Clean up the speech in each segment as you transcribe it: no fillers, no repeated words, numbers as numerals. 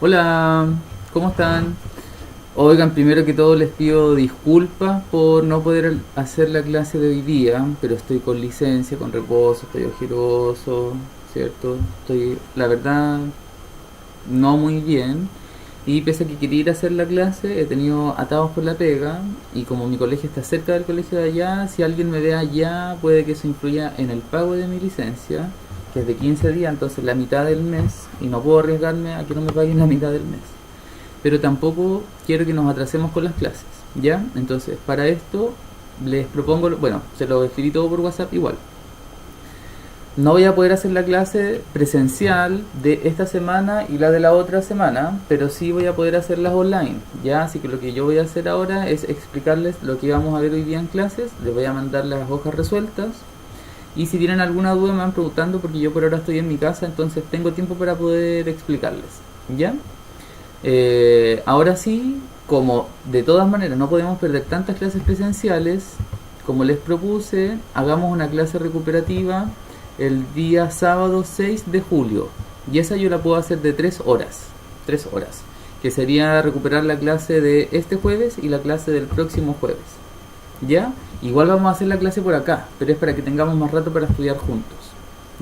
Hola, ¿cómo están? Oigan, primero que todo les pido disculpas por no poder hacer la clase de hoy día, pero estoy con licencia, con reposo, estoy ojeroso, ¿cierto? Estoy, la verdad, no muy bien. Y pese a que quería ir a hacer la clase, he tenido atados por la pega. Y como mi colegio está cerca del colegio de allá, si alguien me ve allá, puede que eso influya en el pago de mi licencia, que es de 15 días, entonces la mitad del mes. Y no puedo arriesgarme a que no me paguen la mitad del mes. Pero tampoco quiero que nos atrasemos con las clases, ¿ya? Entonces, para esto les propongo, bueno, se lo escribí todo por WhatsApp igual. No voy a poder hacer la clase presencial de esta semana y la de la otra semana, pero sí voy a poder hacerlas online, ¿ya? Así que lo que yo voy a hacer ahora es explicarles lo que vamos a ver hoy día en clases, les voy a mandar las hojas resueltas y si tienen alguna duda me van preguntando porque yo por ahora estoy en mi casa, entonces tengo tiempo para poder explicarles, ¿ya? Ahora sí, como de todas maneras no podemos perder tantas clases presenciales, como les propuse, hagamos una clase recuperativa el día sábado 6 de julio. Y esa yo la puedo hacer de 3 horas. 3 horas. Que sería recuperar la clase de este jueves y la clase del próximo jueves. ¿Ya? Igual vamos a hacer la clase por acá, pero es para que tengamos más rato para estudiar juntos.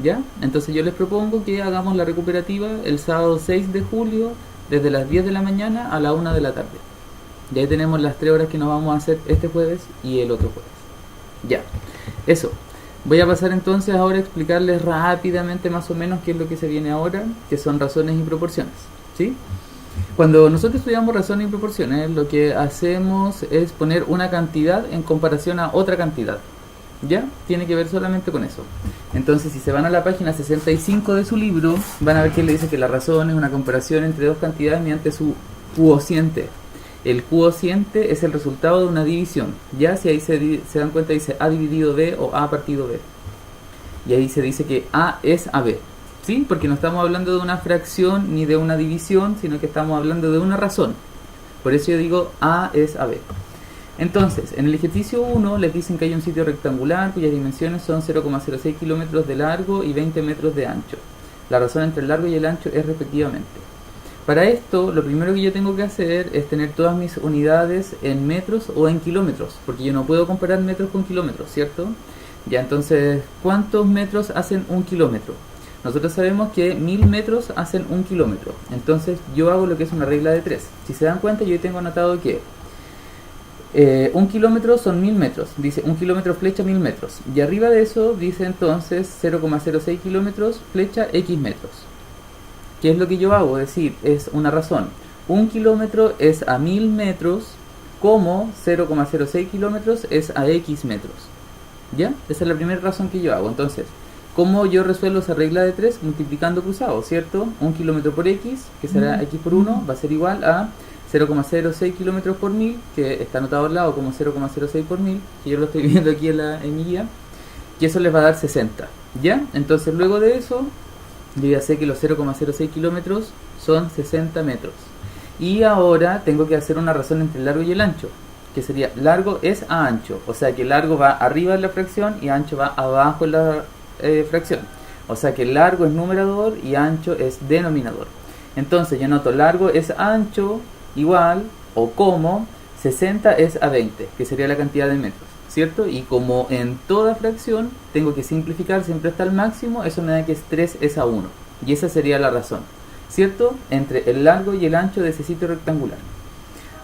¿Ya? Entonces yo les propongo que hagamos la recuperativa el sábado 6 de julio desde las 10 de la mañana a la 1 de la tarde. Y ahí tenemos las 3 horas que nos vamos a hacer este jueves y el otro jueves. Ya, eso. Voy a pasar entonces ahora a explicarles rápidamente más o menos qué es lo que se viene ahora, que son razones y proporciones. ¿Sí? Cuando nosotros estudiamos razones y proporciones, lo que hacemos es poner una cantidad en comparación a otra cantidad. ¿Ya? Tiene que ver solamente con eso. Entonces, si se van a la página 65 de su libro, van a ver que le dice que la razón es una comparación entre dos cantidades mediante su cuociente. El cuociente es el resultado de una división. Ya, si ahí se dan cuenta, dice A dividido B o A partido B. Y ahí se dice que A es AB. ¿Sí? Porque no estamos hablando de una fracción ni de una división, sino que estamos hablando de una razón. Por eso yo digo A es AB. Entonces, en el ejercicio 1 les dicen que hay un sitio rectangular cuyas dimensiones son 0,06 kilómetros de largo y 20 metros de ancho. La razón entre el largo y el ancho es respectivamente. Para esto, lo primero que yo tengo que hacer es tener todas mis unidades en metros o en kilómetros, porque yo no puedo comparar metros con kilómetros, ¿cierto? Ya, entonces, ¿cuántos metros hacen un kilómetro? Nosotros sabemos que 1000 metros hacen un kilómetro. Entonces, yo hago lo que es una regla de 3. Si se dan cuenta, yo tengo anotado que un kilómetro son 1000 metros, dice un kilómetro flecha 1000 metros, y arriba de eso dice entonces 0,06 kilómetros flecha X metros. ¿Qué es lo que yo hago? Es decir, es una razón. Un kilómetro es a 1000 metros, como 0,06 kilómetros es a X metros. ¿Ya? Esa es la primera razón que yo hago. Entonces, ¿cómo yo resuelvo esa regla de 3? Multiplicando cruzados, ¿cierto? Un kilómetro por X, que será X por 1, va a ser igual a 0,06 kilómetros por 1000, que está anotado al lado como 0,06 por 1000, que yo lo estoy viendo aquí en mi guía, y eso les va a dar 60. ¿Ya? Entonces, luego de eso, yo ya sé que los 0,06 kilómetros son 60 metros. Y ahora tengo que hacer una razón entre el largo y el ancho, que sería largo es a ancho, o sea que largo va arriba en la fracción y ancho va abajo en la fracción. O sea que largo es numerador y ancho es denominador. Entonces yo anoto largo es ancho igual o como 60 es a 20, que sería la cantidad de metros, ¿cierto? Y como en toda fracción tengo que simplificar siempre hasta el máximo, eso me da que es 3 es a 1. Y esa sería la razón, ¿cierto? Entre el largo y el ancho de ese sitio rectangular.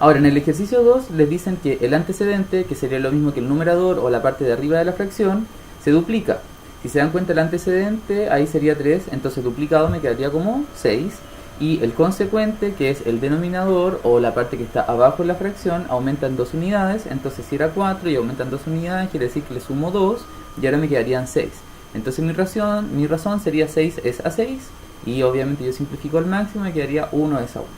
Ahora, en el ejercicio 2 les dicen que el antecedente, que sería lo mismo que el numerador o la parte de arriba de la fracción, se duplica. Si se dan cuenta, el antecedente ahí sería 3, entonces duplicado me quedaría como 6. Y el consecuente, que es el denominador o la parte que está abajo de la fracción, aumenta en 2 unidades. Entonces si era 4 y aumentan 2 unidades, quiere decir que le sumo 2 y ahora me quedarían 6. Entonces mi razón sería 6 es a 6 y obviamente yo simplifico al máximo y me quedaría 1 es a 1.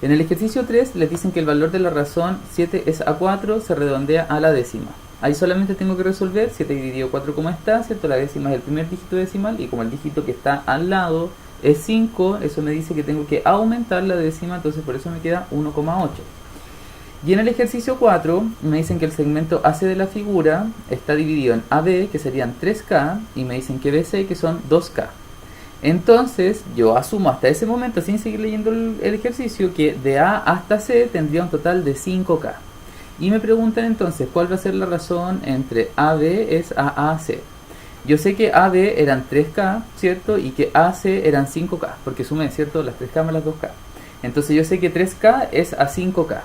En el ejercicio 3 les dicen que el valor de la razón 7 es a 4 se redondea a la décima. Ahí solamente tengo que resolver 7 dividido 4 como está, ¿cierto? La décima es el primer dígito decimal y como el dígito que está al lado es 5, eso me dice que tengo que aumentar la décima, entonces por eso me queda 1,8. Y en el ejercicio 4 me dicen que el segmento AC de la figura está dividido en AB, que serían 3K, y me dicen que BC, que son 2K. Entonces, yo asumo hasta ese momento, sin seguir leyendo el ejercicio, que de A hasta C tendría un total de 5K. Y me preguntan entonces, ¿cuál va a ser la razón entre AB es AAC? Yo sé que AB eran 3K, ¿cierto? Y que AC eran 5K, porque sumé, ¿cierto? Las 3K más las 2K. Entonces yo sé que 3K es a 5K.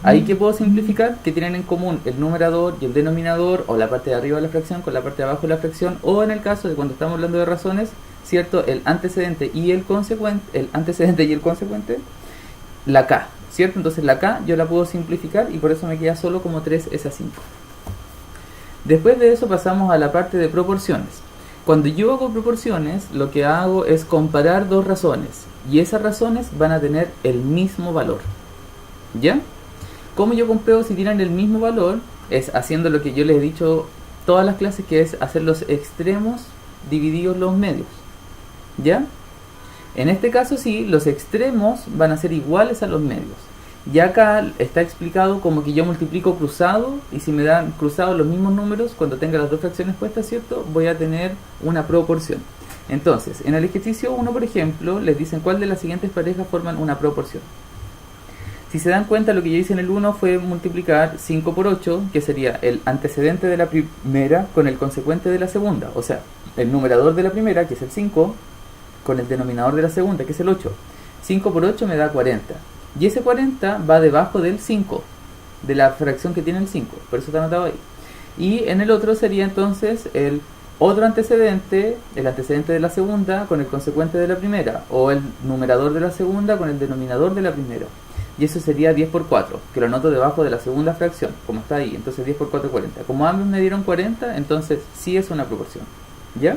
Ahí que puedo simplificar que tienen en común el numerador y el denominador, o la parte de arriba de la fracción con la parte de abajo de la fracción, o en el caso de cuando estamos hablando de razones, ¿cierto? El antecedente y el consecuente, la K, ¿cierto? Entonces la K yo la puedo simplificar y por eso me queda solo como 3 es a 5. Después de eso pasamos a la parte de proporciones. Cuando yo hago proporciones, lo que hago es comparar dos razones y esas razones van a tener el mismo valor. ¿Ya? ¿Cómo yo compruebo si tienen el mismo valor? Es haciendo lo que yo les he dicho todas las clases, que es hacer los extremos divididos los medios. ¿Ya? En este caso sí, los extremos van a ser iguales a los medios. Y acá está explicado como que yo multiplico cruzado, y si me dan cruzados los mismos números, cuando tenga las dos fracciones puestas, ¿cierto? Voy a tener una proporción. Entonces, en el ejercicio 1, por ejemplo, les dicen cuál de las siguientes parejas forman una proporción. Si se dan cuenta, lo que yo hice en el 1 fue multiplicar 5 por 8, que sería el antecedente de la primera con el consecuente de la segunda. O sea, el numerador de la primera, que es el 5, con el denominador de la segunda, que es el 8. 5 por 8 me da 40. Y ese 40 va debajo del 5, de la fracción que tiene el 5. Por eso está anotado ahí. Y en el otro sería entonces el otro antecedente, el antecedente de la segunda con el consecuente de la primera. O el numerador de la segunda con el denominador de la primera. Y eso sería 10 por 4, que lo anoto debajo de la segunda fracción, como está ahí. Entonces 10 por 4 es 40. Como ambos me dieron 40, entonces sí es una proporción. ¿Ya?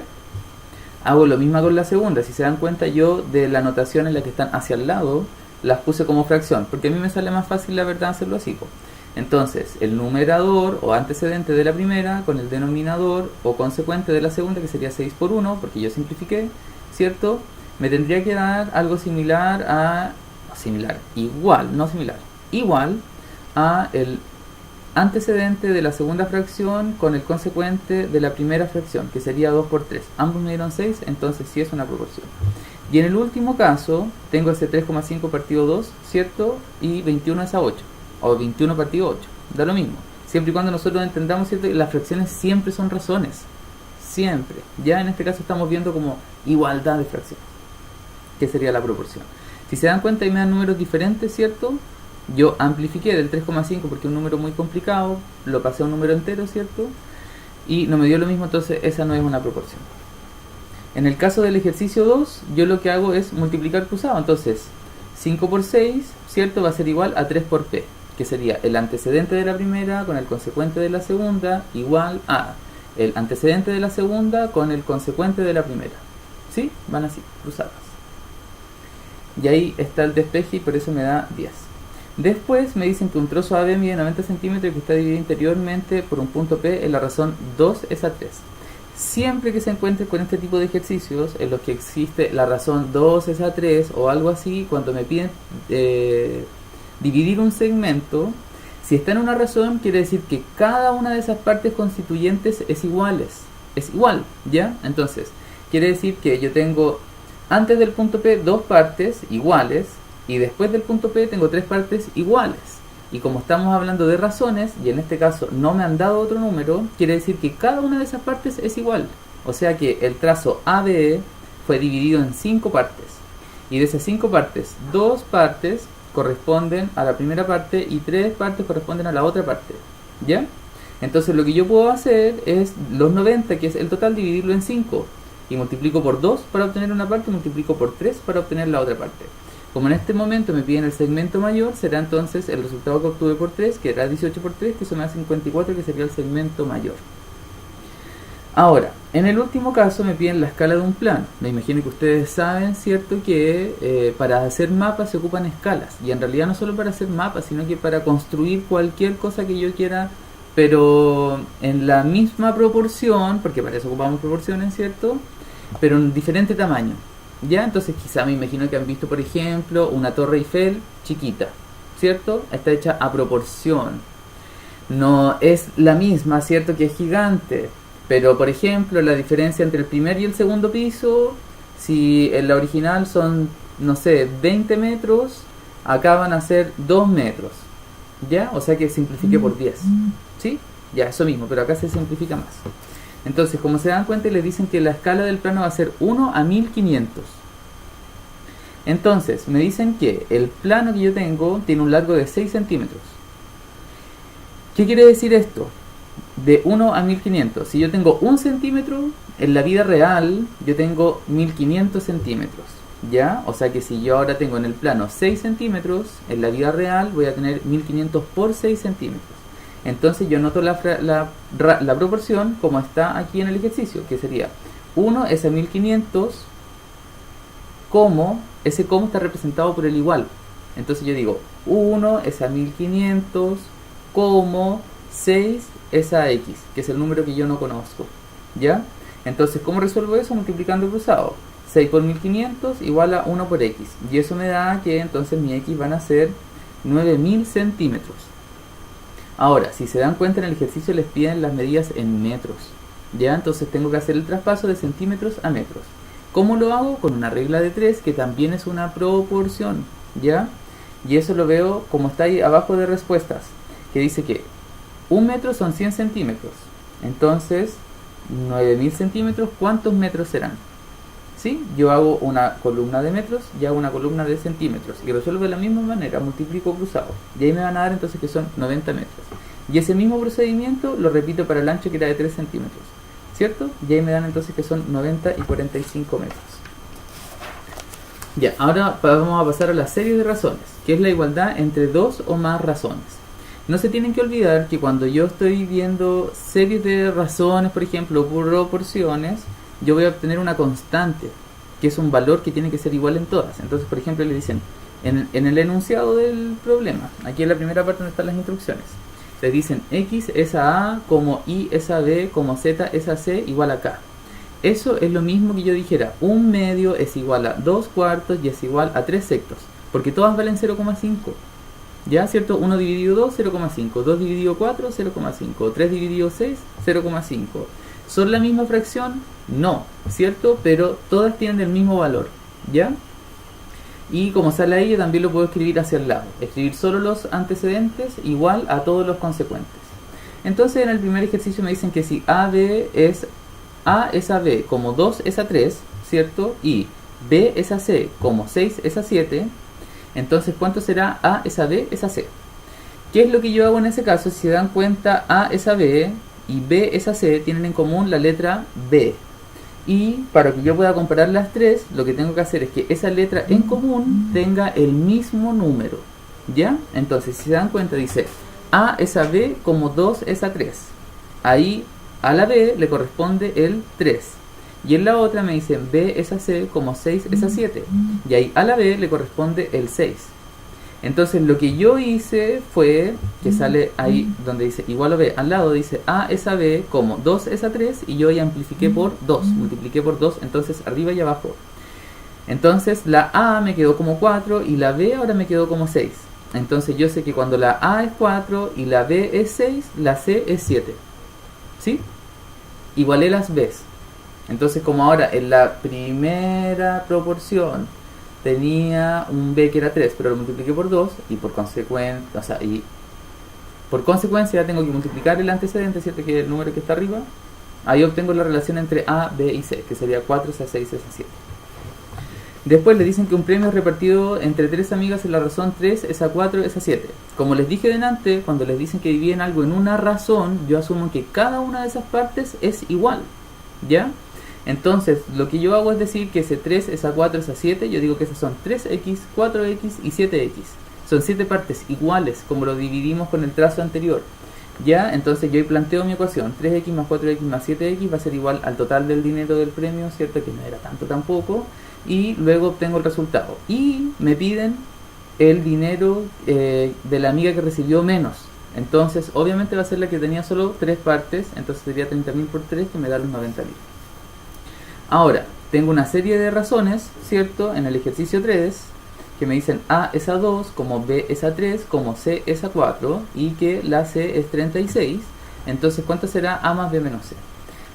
Hago lo mismo con la segunda. Si se dan cuenta, yo de la anotación en la que están hacia el lado, las puse como fracción, porque a mí me sale más fácil, la verdad, hacerlo así. Entonces, el numerador o antecedente de la primera con el denominador o consecuente de la segunda, que sería 6 por 1, porque yo simplifiqué, ¿cierto? Me tendría que dar algo similar a... igual a el antecedente de la segunda fracción con el consecuente de la primera fracción, que sería 2 por 3. Ambos me dieron 6, entonces sí es una proporción. Y en el último caso, tengo ese 3,5 partido 2, ¿cierto? Y 21 es a 8, o 21 partido 8, da lo mismo. Siempre y cuando nosotros entendamos, ¿cierto?, que las fracciones siempre son razones. Siempre. Ya en este caso estamos viendo como igualdad de fracciones, que sería la proporción. Si se dan cuenta, ahí me dan números diferentes, ¿cierto? Yo amplifiqué del 3,5 porque es un número muy complicado, lo pasé a un número entero, ¿cierto? Y no me dio lo mismo, entonces esa no es una proporción. En el caso del ejercicio 2, yo lo que hago es multiplicar cruzado. Entonces, 5 por 6, ¿cierto? Va a ser igual a 3 por P, que sería el antecedente de la primera con el consecuente de la segunda, igual a el antecedente de la segunda con el consecuente de la primera. ¿Sí? Van así, cruzadas. Y ahí está el despeje y por eso me da 10. Después me dicen que un trozo AB mide 90 centímetros y que está dividido interiormente por un punto P en la razón 2 es a 3. Siempre que se encuentre con este tipo de ejercicios en los que existe la razón 2 es a 3 o algo así, cuando me piden dividir un segmento, si está en una razón, quiere decir que cada una de esas partes constituyentes es igual, ¿ya? Entonces, quiere decir que yo tengo antes del punto P dos partes iguales y después del punto P tengo tres partes iguales. Y como estamos hablando de razones, y en este caso no me han dado otro número, quiere decir que cada una de esas partes es igual. O sea que el trazo ABE fue dividido en 5 partes. Y de esas 5 partes, 2 partes corresponden a la primera parte y 3 partes corresponden a la otra parte. ¿Ya? Entonces lo que yo puedo hacer es los 90, que es el total, dividirlo en 5. Y multiplico por 2 para obtener una parte y multiplico por 3 para obtener la otra parte. Como en este momento me piden el segmento mayor, será entonces el resultado que obtuve por 3, que era 18 por 3, que eso me da 54, que sería el segmento mayor. Ahora, en el último caso me piden la escala de un plano. Me imagino que ustedes saben, ¿cierto?, que para hacer mapas se ocupan escalas. Y en realidad no solo para hacer mapas, sino que para construir cualquier cosa que yo quiera, pero en la misma proporción, porque para eso ocupamos proporciones, ¿cierto?, pero en diferente tamaño. ¿Ya? Entonces quizá me imagino que han visto, por ejemplo, una Torre Eiffel chiquita, ¿cierto? Está hecha a proporción. No es la misma, ¿cierto?, que es gigante. Pero, por ejemplo, la diferencia entre el primer y el segundo piso Si en la original son, no sé, 20 metros, acá van a ser 2 metros. ¿Ya? O sea que simplifique por 10. ¿Sí? Ya, eso mismo, pero acá se simplifica más. Entonces, como se dan cuenta, les dicen que la escala del plano va a ser 1 a 1500. Entonces, me dicen que el plano que yo tengo tiene un largo de 6 centímetros. ¿Qué quiere decir esto? De 1 a 1500. Si yo tengo 1 centímetro, en la vida real yo tengo 1500 centímetros. ¿Ya? O sea que si yo ahora tengo en el plano 6 centímetros, en la vida real voy a tener 1500 por 6 centímetros. Entonces yo noto la proporción como está aquí en el ejercicio, que sería 1 es a 1500, como, ese como está representado por el igual. Entonces yo digo 1 es a 1500, como 6 es a x, que es el número que yo no conozco. ¿Ya? Entonces, ¿cómo resuelvo eso? Multiplicando cruzado. 6 por 1500 igual a 1 por x. Y eso me da que entonces mi x van a ser 9000 centímetros. Ahora, si se dan cuenta, en el ejercicio les piden las medidas en metros. ¿Ya? Entonces tengo que hacer el traspaso de centímetros a metros. ¿Cómo lo hago? Con una regla de 3, que también es una proporción. ¿Ya? Y eso lo veo como está ahí abajo de respuestas, que dice que 1 metro son 100 centímetros. Entonces, 9000 centímetros, ¿cuántos metros serán? ¿Sí? Yo hago una columna de metros y hago una columna de centímetros. Y resuelvo de la misma manera, multiplico cruzado. Y ahí me van a dar entonces que son 90 metros. Y ese mismo procedimiento lo repito para el ancho, que era de 3 centímetros. ¿Cierto? Y ahí me dan entonces que son 90 y 45 metros. Ya, ahora vamos a pasar a la serie de razones, que es la igualdad entre dos o más razones. No se tienen que olvidar que cuando yo estoy viendo series de razones, por ejemplo, por proporciones, yo voy a obtener una constante, que es un valor que tiene que ser igual en todas. Entonces, por ejemplo, le dicen, en el enunciado del problema, aquí en la primera parte donde están las instrucciones, le dicen x es a A, como y es a B, como z es a C, igual a k. Eso es lo mismo que yo dijera, 1 medio es igual a 2 cuartos y es igual a 3 sextos, porque todas valen 0,5. ¿Ya? ¿Cierto? 1 dividido 2, 0,5. 2 dividido 4, 0,5. 3 dividido 6, 0,5. ¿Son la misma fracción? No, ¿cierto? Pero todas tienen el mismo valor. ¿Ya? Y como sale ahí, yo también lo puedo escribir hacia el lado. Escribir solo los antecedentes igual a todos los consecuentes. Entonces en el primer ejercicio me dicen que si A es a B, como 2 es a 3, ¿cierto? Y B es a C, como 6 es a 7. Entonces, ¿cuánto será A es a B es a C? ¿Qué es lo que yo hago en ese caso? Si se dan cuenta, A es a B y B es a C tienen en común la letra B. Y para que yo pueda comparar las tres, lo que tengo que hacer es que esa letra en común tenga el mismo número. ¿Ya? Entonces, si se dan cuenta, dice A es a B como 2 es a 3. Ahí a la B le corresponde el 3. Y en la otra me dicen B es a C como 6 es a 7. Y ahí a la B le corresponde el 6. Entonces lo que yo hice fue, que sale ahí donde dice igual a B, al lado dice A es a B como 2 es a 3. Y yo ya amplifiqué por 2, multipliqué por 2, entonces arriba y abajo. Entonces la A me quedó como 4 y la B ahora me quedó como 6. Entonces yo sé que cuando la A es 4 y la B es 6, la C es 7. ¿Sí? Igualé las B's. Entonces, como ahora en la primera proporción tenía un B que era 3, pero lo multipliqué por 2, y por consecuencia, ya tengo que multiplicar el antecedente, ¿cierto? Que es el número que está arriba. Ahí obtengo la relación entre A, B y C, que sería 4 es a 6 es a 7. Después le dicen que un premio es repartido entre 3 amigas en la razón 3 es a 4 es a 7. Como les dije delante, cuando les dicen que dividen algo en una razón, yo asumo que cada una de esas partes es igual. ¿Ya? Entonces, lo que yo hago es decir que ese 3 es a 4 es a 7. Yo digo que esas son 3x, 4x y 7x. Son 7 partes iguales, como lo dividimos con el trazo anterior. ¿Ya? Entonces yo ahí planteo mi ecuación. 3x más 4x más 7x va a ser igual al total del dinero del premio, ¿cierto? Que no era tanto tampoco. Y luego obtengo el resultado. Y me piden el dinero de la amiga que recibió menos. Entonces, obviamente va a ser la que tenía solo 3 partes. Entonces sería 30.000 por 3, que me da los 90.000. Ahora, tengo una serie de razones, ¿cierto? En el ejercicio 3, que me dicen A es a 2, como B es a 3, como C es a 4, y que la C es 36. Entonces, ¿cuánto será A más B menos C?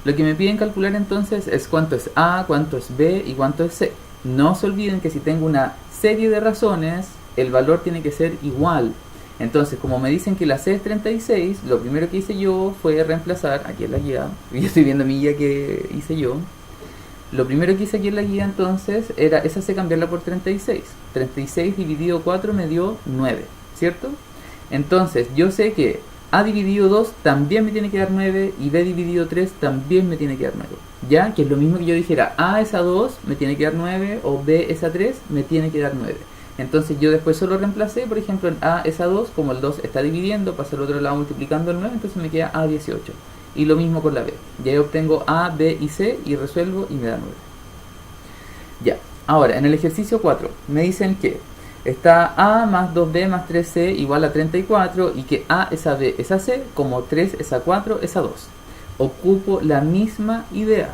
Lo que me piden calcular entonces es cuánto es A, cuánto es B y cuánto es C. No se olviden que si tengo una serie de razones, el valor tiene que ser igual. Entonces, como me dicen que la C es 36, lo primero que hice yo fue reemplazar, aquí en la guía, yo estoy viendo mi guía que hice yo, lo primero que hice aquí en la guía entonces era esa C cambiarla por 36. 36 dividido 4 me dio 9, ¿cierto? Entonces, yo sé que A dividido 2 también me tiene que dar 9 y B dividido 3 también me tiene que dar 9. ¿Ya? Que es lo mismo que yo dijera A es a 2 me tiene que dar 9 o B es a 3 me tiene que dar 9. Entonces yo después solo reemplacé, por ejemplo, en A es a 2, como el 2 está dividiendo, pasa al otro lado multiplicando el 9, entonces me queda A 18. Y lo mismo con la B. Ya yo obtengo A, B y C y resuelvo y me da 9. Ya, ahora en el ejercicio 4 me dicen que está A más 2B más 3C igual a 34 y que A es a B es a C, como 3 es a 4 es a 2. Ocupo la misma idea,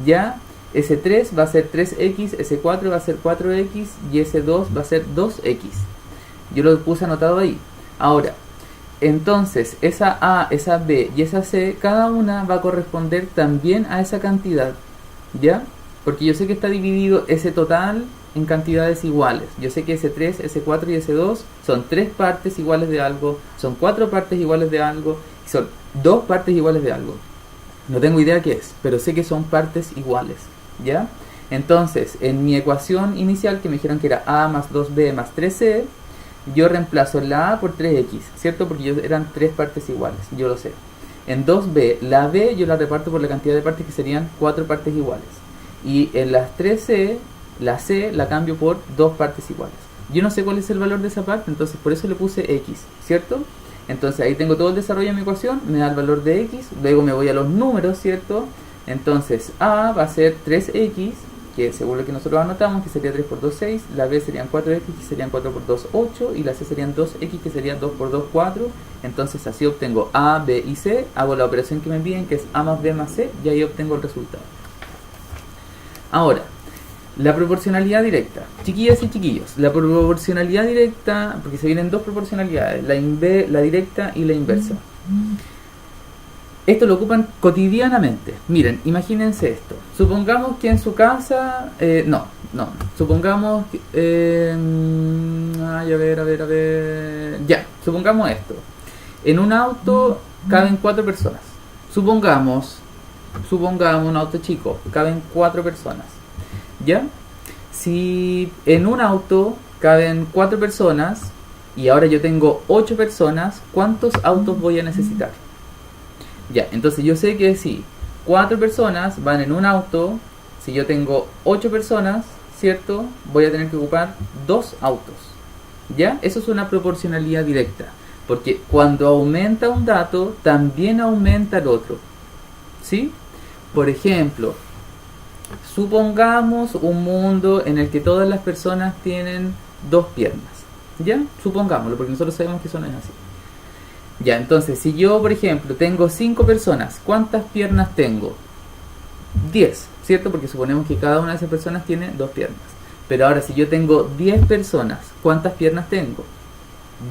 ¿ya? S3 va a ser 3x, S4 va a ser 4x y S2 va a ser 2x. Yo lo puse anotado ahí. Ahora, entonces esa A, esa B y esa C, cada una va a corresponder también a esa cantidad, ¿ya? Porque yo sé que está dividido ese total en cantidades iguales. Yo sé que S3, S4 y S2 son 3 partes iguales de algo, son 4 partes iguales de algo y son 2 partes iguales de algo. No tengo idea qué es, pero sé que son partes iguales, ¿ya? Entonces, en mi ecuación inicial que me dijeron que era A más 2B más 3C, yo reemplazo la A por 3X, ¿cierto? Porque eran 3 partes iguales, yo lo sé. En 2B, la B yo la reparto por la cantidad de partes que serían 4 partes iguales. Y en las 3C, la C la cambio por 2 partes iguales. Yo no sé cuál es el valor de esa parte, entonces por eso le puse X, ¿cierto? Entonces ahí tengo todo el desarrollo de mi ecuación, me da el valor de X, luego me voy a los números, ¿cierto? Entonces A va a ser 3X, que según lo que nosotros anotamos, que sería 3 por 2, 6, la B serían 4X, que serían 4 por 2, 8, y la C serían 2X, que serían 2 por 2, 4. Entonces así obtengo A, B y C, hago la operación que me piden, que es A más B más C, y ahí obtengo el resultado. Ahora, la proporcionalidad directa. Chiquillas y chiquillos, la proporcionalidad directa, porque se vienen dos proporcionalidades, la directa y la inversa. Esto lo ocupan cotidianamente. Miren, imagínense esto. Supongamos que en su casa... supongamos que... Ya, supongamos esto. En un auto caben 4 personas. Supongamos un auto chico, caben 4 personas. ¿Ya? Si en un auto caben 4 personas y ahora yo tengo 8 personas, ¿cuántos autos voy a necesitar? Ya, entonces yo sé que si 4 personas van en un auto, si yo tengo 8 personas, ¿cierto? Voy a tener que ocupar 2 autos. ¿Ya? Eso es una proporcionalidad directa. Porque cuando aumenta un dato, también aumenta el otro. ¿Sí? Por ejemplo, supongamos un mundo en el que todas las personas tienen 2 piernas. ¿Ya? Supongámoslo, porque nosotros sabemos que eso no es así. Ya, entonces, si yo, por ejemplo, tengo 5 personas, ¿cuántas piernas tengo? 10, ¿cierto? Porque suponemos que cada una de esas personas tiene 2 piernas. Pero ahora, si yo tengo 10 personas, ¿cuántas piernas tengo?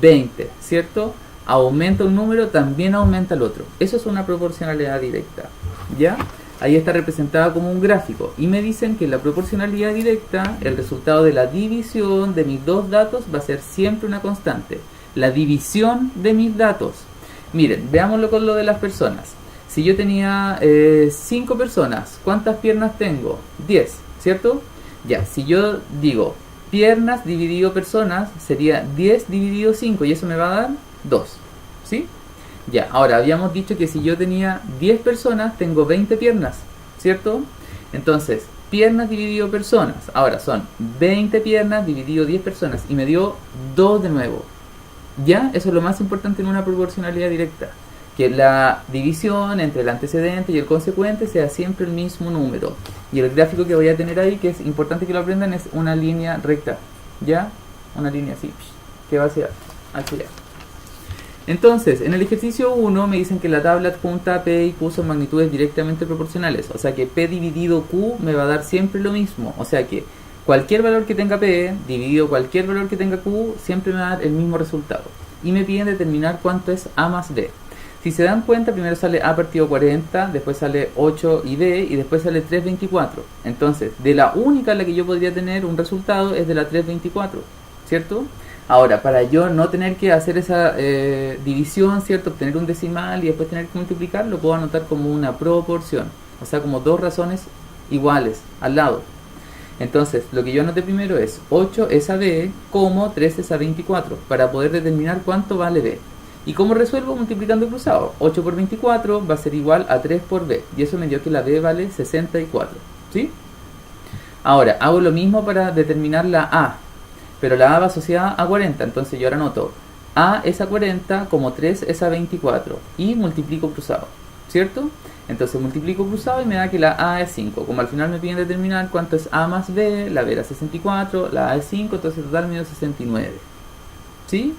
20, ¿cierto? Aumenta un número, también aumenta el otro. Eso es una proporcionalidad directa, ¿ya? Ahí está representada como un gráfico. Y me dicen que la proporcionalidad directa, el resultado de la división de mis dos datos va a ser siempre una constante. La división de mis datos. Miren, veámoslo con lo de las personas. Si yo tenía 5 personas, ¿cuántas piernas tengo? 10, ¿cierto? Ya, si yo digo piernas dividido personas, sería 10 dividido 5 y eso me va a dar 2, ¿sí? Ya, ahora habíamos dicho que si yo tenía 10 personas, tengo 20 piernas, ¿cierto? Entonces, piernas dividido personas, ahora son 20 piernas dividido 10 personas y me dio 2 de nuevo. Ya, eso es lo más importante en una proporcionalidad directa, que la división entre el antecedente y el consecuente sea siempre el mismo número. Y el gráfico que voy a tener ahí, que es importante que lo aprendan, es una línea recta, ¿ya? Una línea así, que va hacia allá. Entonces, en el ejercicio 1 me dicen que la tabla adjunta P y Q son magnitudes directamente proporcionales. O sea que P dividido Q me va a dar siempre lo mismo. O sea que cualquier valor que tenga P dividido cualquier valor que tenga Q siempre me va a dar el mismo resultado. Y me piden determinar cuánto es A más B. Si se dan cuenta, primero sale A partido 40, después sale 8 y B, y después sale 324. Entonces, de la única en la que yo podría tener un resultado es de la 324, ¿cierto? Ahora, para yo no tener que hacer esa división, ¿cierto? Obtener un decimal y después tener que multiplicar, lo puedo anotar como una proporción. O sea, como dos razones iguales al lado. Entonces, lo que yo anoté primero es 8 es a B, como 3 es a 24, para poder determinar cuánto vale B. ¿Y cómo resuelvo? Multiplicando cruzado. 8 por 24 va a ser igual a 3 por B. Y eso me dio que la B vale 64. ¿Sí? Ahora, hago lo mismo para determinar la A. Pero la A va asociada a 40. Entonces yo ahora anoto A es a 40 como 3 es a 24. Y multiplico cruzado. ¿Cierto? Entonces multiplico cruzado y me da que la A es 5. Como al final me piden determinar cuánto es A más B, la B era 64, la A es 5, entonces el total me dio 69. ¿Sí?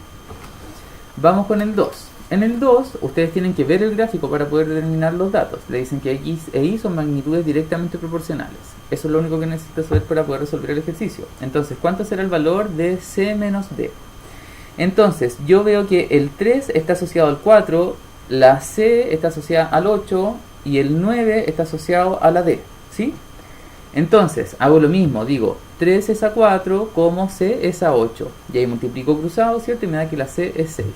Vamos con el 2. En el 2, ustedes tienen que ver el gráfico para poder determinar los datos. Le dicen que X e Y son magnitudes directamente proporcionales. Eso es lo único que necesito saber para poder resolver el ejercicio. Entonces, ¿cuánto será el valor de C menos D? Entonces, yo veo que el 3 está asociado al 4, la C está asociada al 8 y el 9 está asociado a la D. ¿Sí? Entonces, hago lo mismo, digo 3 es a 4 como C es a 8. Y ahí multiplico cruzado, ¿cierto? Y me da que la C es 6.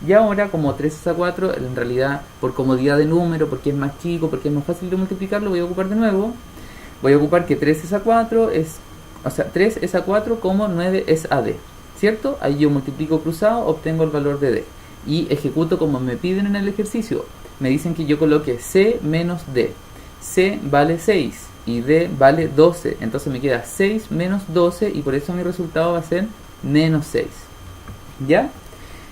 Y ahora, como 3 es a 4, en realidad, por comodidad de número, porque es más chico, porque es más fácil de multiplicarlo, voy a ocupar de nuevo. Voy a ocupar que 3 es a 4 es... O sea, 3 es a 4 como 9 es a D. ¿Cierto? Ahí yo multiplico cruzado, obtengo el valor de D. Y ejecuto como me piden en el ejercicio. Me dicen que yo coloque C menos D. C vale 6. Y D vale 12, entonces me queda 6 menos 12 y por eso mi resultado va a ser menos 6. ¿Ya?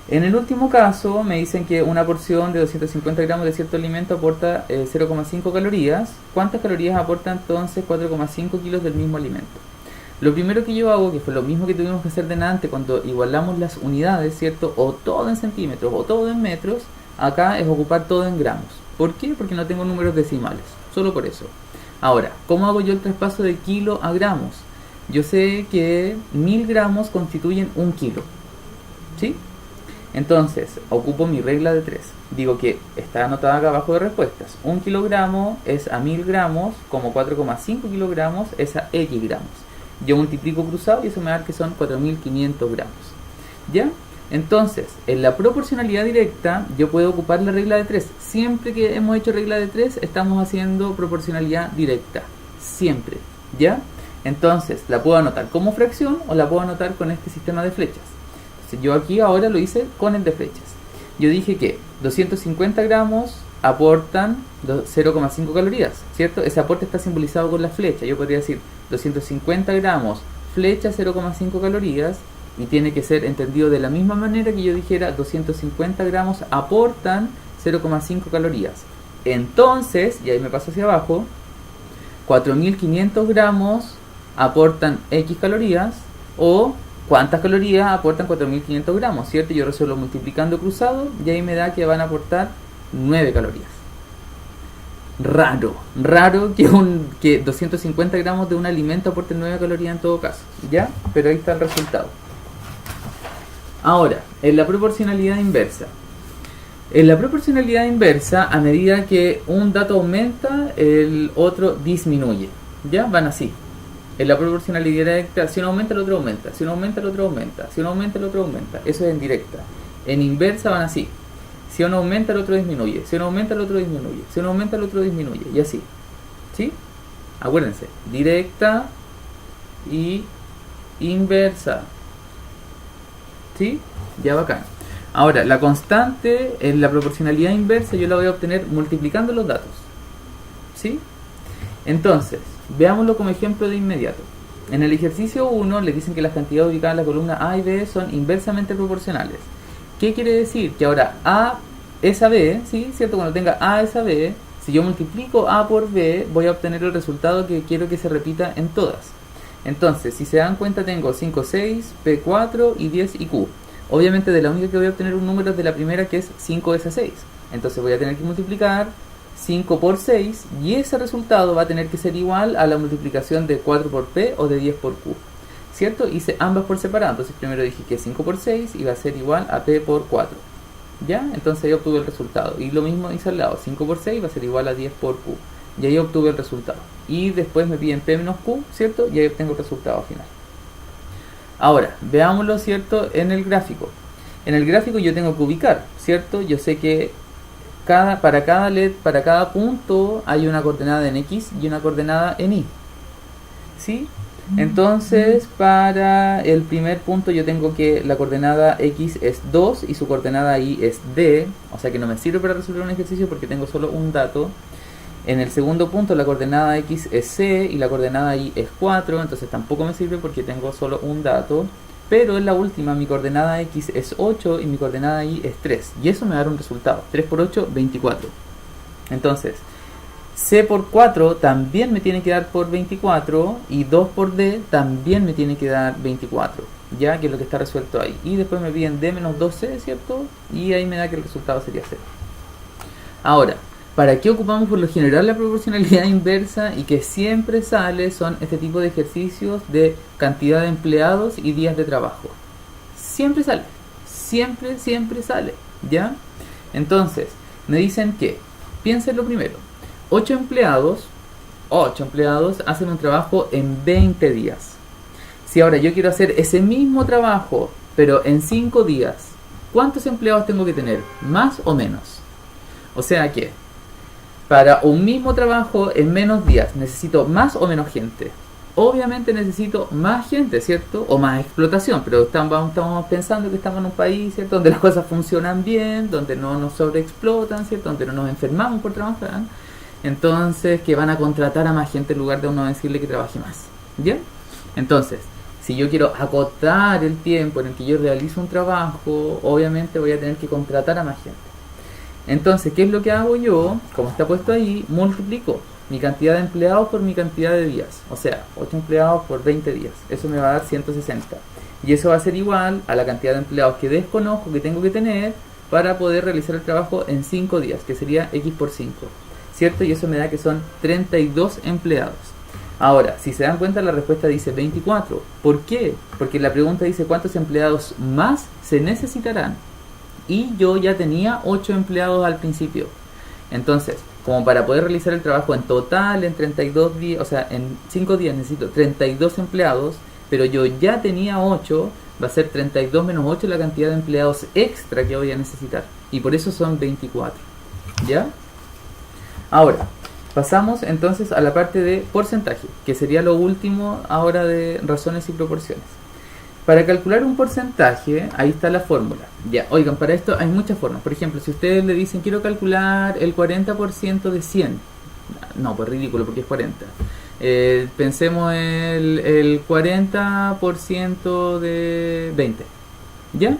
En el último caso me dicen que una porción de 250 gramos de cierto alimento aporta 0,5 calorías. ¿Cuántas calorías aporta entonces 4,5 kilos del mismo alimento? Lo primero que yo hago, que fue lo mismo que tuvimos que hacer delante cuando igualamos las unidades, ¿cierto? O todo en centímetros o todo en metros, acá es ocupar todo en gramos. ¿Por qué? Porque no tengo números decimales, solo por eso. Ahora, ¿cómo hago yo el traspaso de kilo a gramos? Yo sé que 1000 gramos constituyen 1 kilo. ¿Sí? Entonces, ocupo mi regla de 3. Digo que está anotada acá abajo de respuestas. 1 kilogramo es a 1000 gramos, como 4,5 kilogramos es a X gramos. Yo multiplico cruzado y eso me da que son 4500 gramos. ¿Ya? Entonces, en la proporcionalidad directa, yo puedo ocupar la regla de 3. Siempre que hemos hecho regla de 3, estamos haciendo proporcionalidad directa. Siempre. ¿Ya? Entonces, la puedo anotar como fracción o la puedo anotar con este sistema de flechas. Entonces, yo aquí ahora lo hice con el de flechas. Yo dije que 250 gramos aportan 0,5 calorías, ¿cierto? Ese aporte está simbolizado con la flecha. Yo podría decir 250 gramos, flecha 0,5 calorías. Y tiene que ser entendido de la misma manera que yo dijera 250 gramos aportan 0,5 calorías. Entonces, y ahí me paso hacia abajo, 4500 gramos aportan X calorías o cuántas calorías aportan 4500 gramos, ¿cierto? Yo resuelvo multiplicando cruzado y ahí me da que van a aportar 9 calorías. Raro que 250 gramos de un alimento aporten 9 calorías en todo caso, ¿ya? Pero ahí está el resultado. Ahora, en la proporcionalidad inversa. En la proporcionalidad inversa, a medida que un dato aumenta, el otro disminuye. ¿Ya? Van así. En la proporcionalidad directa, si uno aumenta, el otro aumenta. Si uno aumenta, el otro aumenta. Si uno aumenta, el otro aumenta. Eso es en directa. En inversa van así. Si uno aumenta, el otro disminuye. Si uno aumenta, el otro disminuye. Si uno aumenta, el otro disminuye. Y así. ¿Sí? Acuérdense. Directa y inversa. ¿Sí? Ya bacán. Ahora, la constante en la proporcionalidad inversa yo la voy a obtener multiplicando los datos. ¿Sí? Entonces, veámoslo como ejemplo de inmediato. En el ejercicio 1 le dicen que las cantidades ubicadas en la columna A y B son inversamente proporcionales. ¿Qué quiere decir? Que ahora A es a B, ¿sí? ¿Cierto? Cuando tenga A es a B, si yo multiplico A por B, voy a obtener el resultado que quiero que se repita en todas. Entonces, si se dan cuenta, tengo 5, 6, P4 y 10 y Q. Obviamente de la única que voy a obtener un número es de la primera, que es 5 es a 6. Entonces voy a tener que multiplicar 5 por 6 y ese resultado va a tener que ser igual a la multiplicación de 4 por P o de 10 por Q. ¿Cierto? Hice ambas por separado. Entonces primero dije que 5 por 6 iba a ser igual a P por 4. ¿Ya? Entonces ahí obtuve el resultado. Y lo mismo hice al lado, 5 por 6 va a ser igual a 10 por Q. Y ahí obtuve el resultado. Y después me piden P menos Q, ¿cierto? Y ahí obtengo el resultado final. Ahora, veámoslo, ¿cierto? En el gráfico. En el gráfico yo tengo que ubicar, ¿cierto? Yo sé que para cada LED, para cada punto hay una coordenada en X y una coordenada en Y. ¿Sí? Entonces, para el primer punto yo tengo que la coordenada X es 2 y su coordenada Y es D, o sea que no me sirve para resolver un ejercicio porque tengo solo un dato. En el segundo punto la coordenada X es C y la coordenada Y es 4, entonces tampoco me sirve porque tengo solo un dato. Pero en la última mi coordenada X es 8 y mi coordenada Y es 3. Y eso me da un resultado. 3 por 8, 24. Entonces, C por 4 también me tiene que dar por 24 y 2 por D también me tiene que dar 24. Ya que es lo que está resuelto ahí. Y después me piden D menos 2C, ¿cierto? Y ahí me da que el resultado sería 0. Ahora, ¿para qué ocupamos por lo general la proporcionalidad inversa y que siempre sale? Son este tipo de ejercicios de cantidad de empleados y días de trabajo. Siempre sale, siempre sale, ¿ya? Entonces, me dicen que, piénsenlo primero, 8 empleados hacen un trabajo en 20 días. Si ahora yo quiero hacer ese mismo trabajo, pero en 5 días, ¿cuántos empleados tengo que tener? ¿Más o menos? O sea que, para un mismo trabajo en menos días, ¿necesito más o menos gente? Obviamente necesito más gente, ¿cierto? O más explotación, pero estamos pensando que estamos en un país, ¿cierto? Donde las cosas funcionan bien, donde no nos sobreexplotan, ¿cierto? Donde no nos enfermamos por trabajar. Entonces, que van a contratar a más gente en lugar de uno decirle que trabaje más. ¿Bien? Entonces, si yo quiero acotar el tiempo en el que yo realizo un trabajo, obviamente voy a tener que contratar a más gente. Entonces, ¿qué es lo que hago yo? Como está puesto ahí, multiplico mi cantidad de empleados por mi cantidad de días. O sea, 8 empleados por 20 días. Eso me va a dar 160. Y eso va a ser igual a la cantidad de empleados que desconozco que tengo que tener para poder realizar el trabajo en 5 días, que sería X por 5. ¿Cierto? Y eso me da que son 32 empleados. Ahora, si se dan cuenta, la respuesta dice 24. ¿Por qué? Porque la pregunta dice cuántos empleados más se necesitarán. Y yo ya tenía 8 empleados al principio. Entonces, como para poder realizar el trabajo en total en 32 días, o sea, en 5 días necesito 32 empleados, pero yo ya tenía 8, va a ser 32 menos 8 la cantidad de empleados extra que voy a necesitar. Y por eso son 24. ¿Ya? Ahora, pasamos entonces a la parte de porcentaje, que sería lo último ahora de razones y proporciones. Para calcular un porcentaje, ahí está la fórmula. Ya, oigan, para esto hay muchas formas. Por ejemplo, si ustedes le dicen quiero calcular el 40% de 100. No, pues ridículo porque es 40. Pensemos el 40% de 20. ¿Ya?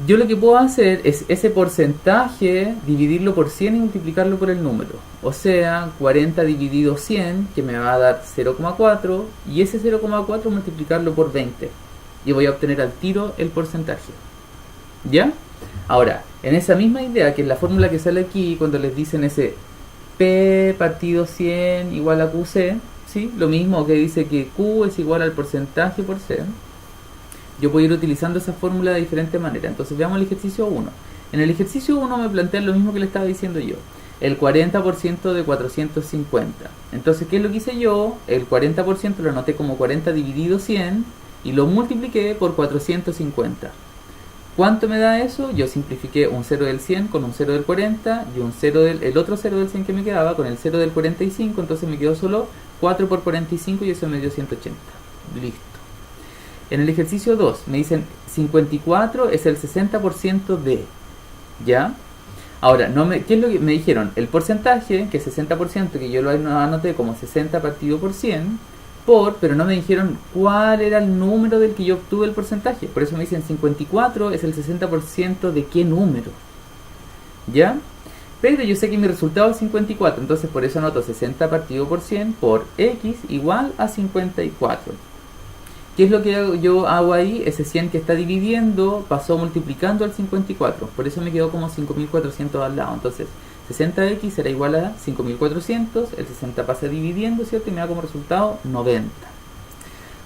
Yo lo que puedo hacer es ese porcentaje dividirlo por 100 y multiplicarlo por el número. O sea, 40 dividido 100, que me va a dar 0,4, y ese 0,4 multiplicarlo por 20. Y voy a obtener al tiro el porcentaje. ¿Ya? Ahora, en esa misma idea, que es la fórmula que sale aquí, cuando les dicen ese P partido 100 igual a QC, ¿sí? Lo mismo que dice que Q es igual al porcentaje por C. Yo puedo ir utilizando esa fórmula de diferentes maneras. Entonces veamos el ejercicio 1. En el ejercicio 1 me plantean lo mismo que le estaba diciendo yo. El 40% de 450. Entonces, ¿qué es lo que hice yo? El 40% lo anoté como 40 dividido 100 y lo multipliqué por 450. ¿Cuánto me da eso? Yo simplifiqué un 0 del 100 con un 0 del 40 y el otro 0 del 100 que me quedaba con el 0 del 45. Entonces me quedó solo 4 por 45 y eso me dio 180. Listo. En el ejercicio 2 me dicen 54 es el 60% de, ¿ya? Ahora, ¿qué es lo que me dijeron? El porcentaje, que es 60%, que yo lo anoté como 60 partido por 100, pero no me dijeron cuál era el número del que yo obtuve el porcentaje. Por eso me dicen 54 es el 60% de qué número, ¿ya? Pero yo sé que mi resultado es 54, entonces por eso anoto 60 partido por 100 por X igual a 54. ¿Qué es lo que yo hago ahí? Ese 100 que está dividiendo pasó multiplicando al 54. Por eso me quedó como 5400 al lado. Entonces, 60x será igual a 5400. El 60 pasa dividiendo, ¿cierto? Y me da como resultado 90.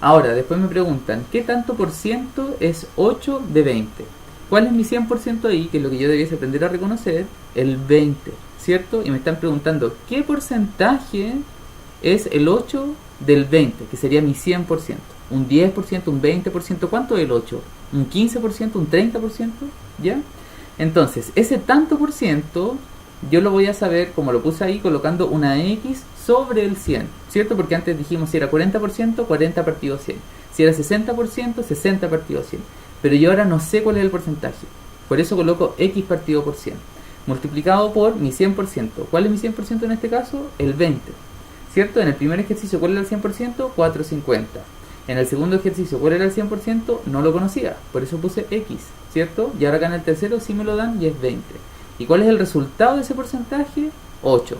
Ahora, después me preguntan, ¿qué tanto por ciento es 8 de 20? ¿Cuál es mi 100% ahí? Que es lo que yo debiese aprender a reconocer. El 20, ¿cierto? Y me están preguntando, ¿qué porcentaje es el 8 del 20? Que sería mi 100%. ¿Un 10%, un 20%? ¿Cuánto es el 8? ¿Un 15%, un 30%? ¿Ya? Entonces, ese tanto por ciento yo lo voy a saber, como lo puse ahí, colocando una X sobre el 100, ¿cierto? Porque antes dijimos si era 40%, 40 partido 100. Si era 60%, 60 partido 100. Pero yo ahora no sé cuál es el porcentaje. Por eso coloco X partido por 100. Multiplicado por mi 100%. ¿Cuál es mi 100% en este caso? El 20. ¿Cierto? En el primer ejercicio, ¿cuál era el 100%? 450. En el segundo ejercicio, ¿cuál era el 100%? No lo conocía. Por eso puse X, ¿cierto? Y ahora acá en el tercero sí me lo dan y es 20. ¿Y cuál es el resultado de ese porcentaje? 8.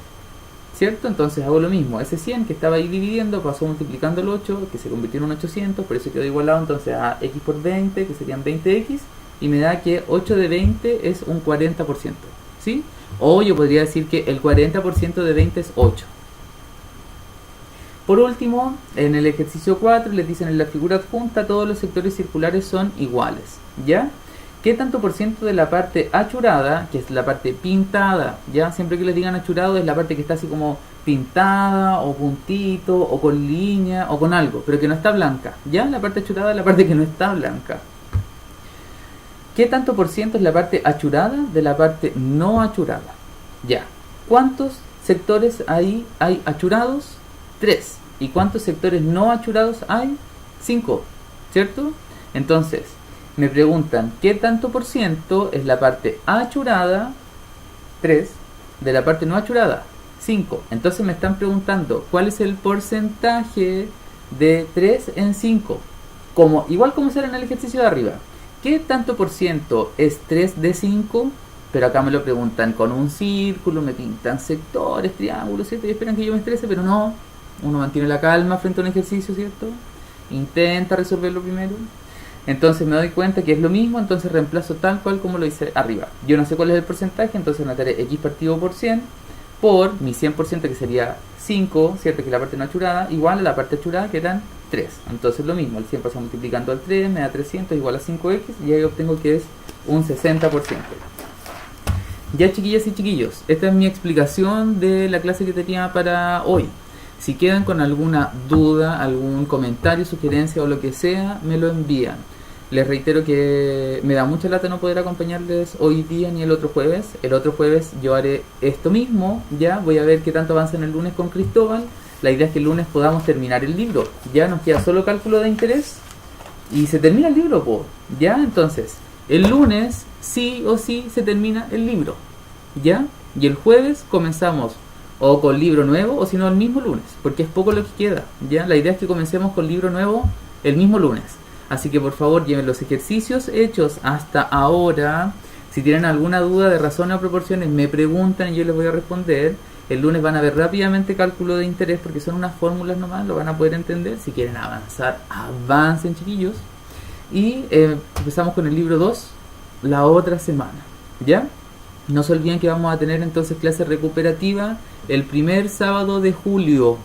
¿Cierto? Entonces hago lo mismo. Ese 100 que estaba ahí dividiendo pasó multiplicando el 8, que se convirtió en un 800, por eso quedó igualado entonces a X por 20, que serían 20X, y me da que 8 de 20 es un 40%. ¿Sí? O yo podría decir que el 40% de 20 es 8. Por último, en el ejercicio 4 les dicen en la figura adjunta todos los sectores circulares son iguales. ¿Ya? ¿Qué tanto por ciento de la parte achurada, que es la parte pintada, ya siempre que les digan achurado es la parte que está así como pintada o puntito o con línea o con algo, pero que no está blanca, ya la parte achurada es la parte que no está blanca? ¿Qué tanto por ciento es la parte achurada de la parte no achurada? Ya, ¿cuántos sectores ahí hay achurados? 3. ¿Y cuántos sectores no achurados hay? 5, ¿cierto? Entonces me preguntan, ¿qué tanto por ciento es la parte achurada? 3. De la parte no achurada, 5. Entonces me están preguntando, ¿cuál es el porcentaje de 3 en 5? Igual como será en el ejercicio de arriba. ¿Qué tanto por ciento es 3 de 5? Pero acá me lo preguntan con un círculo, me pintan sectores, triángulos, ¿cierto? Y esperan que yo me estrese, pero no. Uno mantiene la calma frente a un ejercicio, ¿cierto? Intenta resolverlo primero. Entonces me doy cuenta que es lo mismo, entonces reemplazo tal cual como lo hice arriba. Yo no sé cuál es el porcentaje, entonces anotaré X partido por 100 por mi 100% que sería 5, ¿cierto? Que es la parte no achurada, igual a la parte achurada que eran 3. Entonces lo mismo, el 100 pasa multiplicando al 3, me da 300 igual a 5X y ahí obtengo que es un 60%. Ya chiquillas y chiquillos, esta es mi explicación de la clase que tenía para hoy. Si quedan con alguna duda, algún comentario, sugerencia o lo que sea, me lo envían. Les reitero que me da mucha lata no poder acompañarles hoy día ni el otro jueves. El otro jueves yo haré esto mismo, ya voy a ver qué tanto avanza en el lunes con Cristóbal. La idea es que el lunes podamos terminar el libro. Ya nos queda solo cálculo de interés y se termina el libro, ya. Entonces, el lunes sí o sí se termina el libro, ya. Y el jueves comenzamos o con libro nuevo o si no el mismo lunes, porque es poco lo que queda, ya. La idea es que comencemos con libro nuevo el mismo lunes. Así que por favor lleven los ejercicios hechos hasta ahora. Si tienen alguna duda de razones o proporciones, me preguntan y yo les voy a responder. El lunes van a ver rápidamente cálculo de interés porque son unas fórmulas nomás, lo van a poder entender. Si quieren avanzar, avancen chiquillos. Y empezamos con el libro 2 la otra semana, ¿ya? No se olviden que vamos a tener entonces clase recuperativa el primer sábado de julio,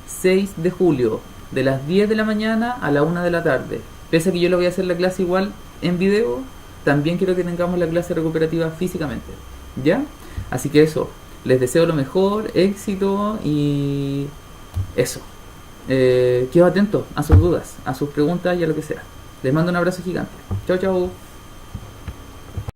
6 de julio, de las 10 de la mañana a la 1 de la tarde. Pese a que yo le voy a hacer la clase igual en video, también quiero que tengamos la clase recuperativa físicamente, ¿ya? Así que eso, les deseo lo mejor, éxito y eso. Quedo atento a sus dudas, a sus preguntas y a lo que sea. Les mando un abrazo gigante. Chao, chao.